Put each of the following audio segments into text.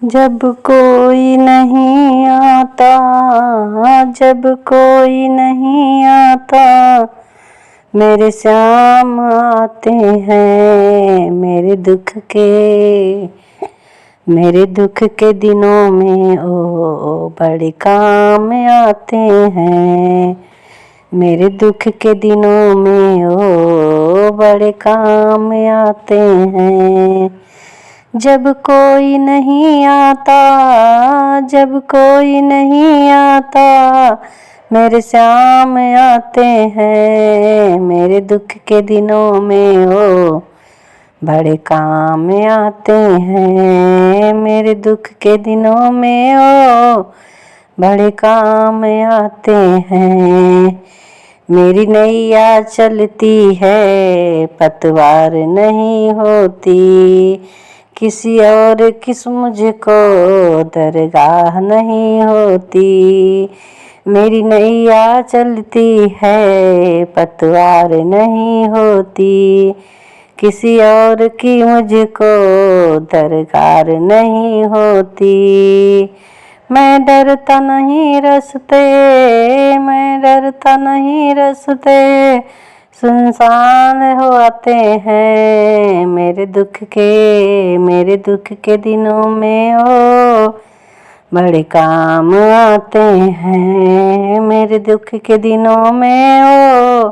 जब कोई नहीं आता, जब कोई नहीं आता, मेरे श्याम आते हैं। मेरे दुख के दिनों में ओ बड़े काम आते हैं। मेरे दुख के दिनों में ओ बड़े काम आते हैं। जब कोई नहीं आता, जब कोई नहीं आता, मेरे श्याम आते हैं। मेरे दुख के दिनों में ओ बड़े काम आते हैं। मेरे दुख के दिनों में ओ बड़े काम आते हैं। मेरी नैया चलती है, पतवार नहीं होती, किसी और किस मुझको दरगाह नहीं होती। मेरी नैया चलती है, पतवार नहीं होती, किसी और की मुझको दरगार नहीं होती। मैं डरता नहीं रास्ते, मैं डरता नहीं रास्ते, सुनसान हो आते हैं। मेरे दुख के दिनों में ओ बड़े काम आते हैं। मेरे दुख के दिनों में ओ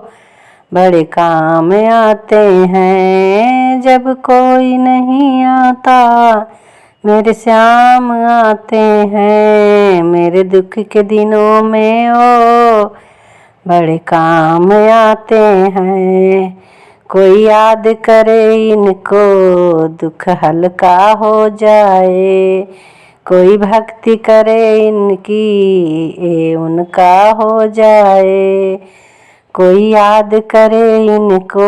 बड़े काम आते हैं। जब कोई नहीं आता, मेरे श्याम आते हैं। मेरे दुख के दिनों में ओ बड़े काम आते हैं। कोई याद करे इनको, दुख हल्का हो जाए, कोई भक्ति करे इनकी, ये उनका हो जाए। कोई याद करे इनको,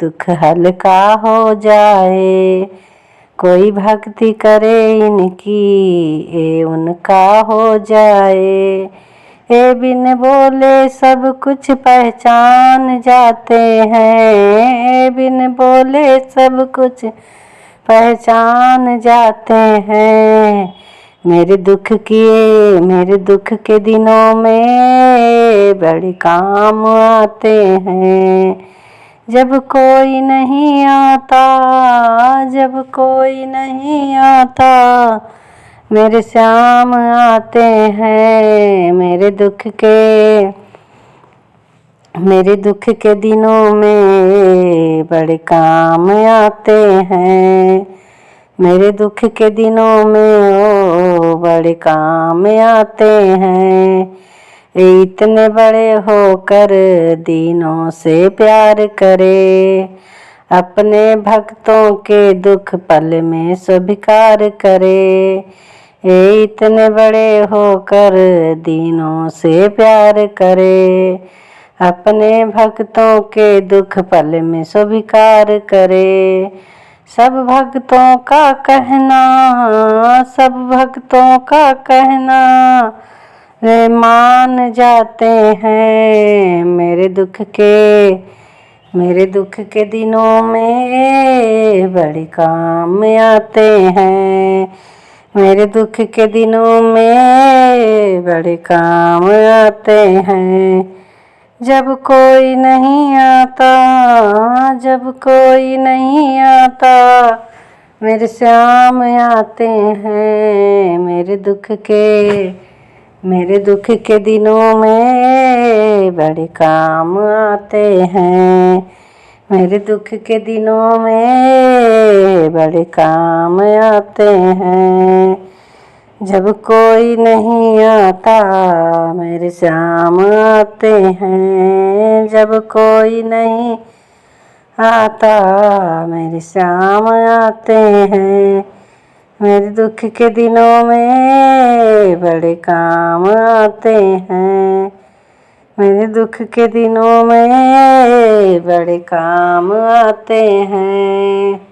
दुख हल्का हो जाए, कोई भक्ति करे इनकी, ये उनका हो जाए। ए बिन बोले सब कुछ पहचान जाते हैं, ए बिन बोले सब कुछ पहचान जाते हैं। मेरे दुख के दिनों में बड़े काम आते हैं। जब कोई नहीं आता, जब कोई नहीं आता, मेरे श्याम आते हैं। मेरे दुख के दिनों में बड़े काम आते हैं। मेरे दुख के दिनों में ओ बड़े काम आते हैं। इतने बड़े होकर दीनों से प्यार करे, अपने भक्तों के दुख पल में स्वीकार करे। इतने बड़े होकर दीनों से प्यार करे, अपने भक्तों के दुख पल में स्वीकार करे। सब भक्तों का कहना, सब भक्तों का कहना वे मान जाते हैं। मेरे दुख के दिनों में बड़े काम आते हैं। मेरे दुख के दिनों में बड़े काम आते हैं। जब कोई नहीं आता, जब कोई नहीं आता, मेरे श्याम आते हैं। मेरे दुख के दिनों में बड़े काम आते हैं। मेरे दुख के दिनों में बड़े काम आते हैं। जब कोई नहीं आता, मेरे श्याम आते हैं। जब कोई नहीं आता, मेरे श्याम आते हैं। मेरे दुख के दिनों में बड़े काम आते हैं। मेरे दुख के दिनों में बड़े काम आते हैं।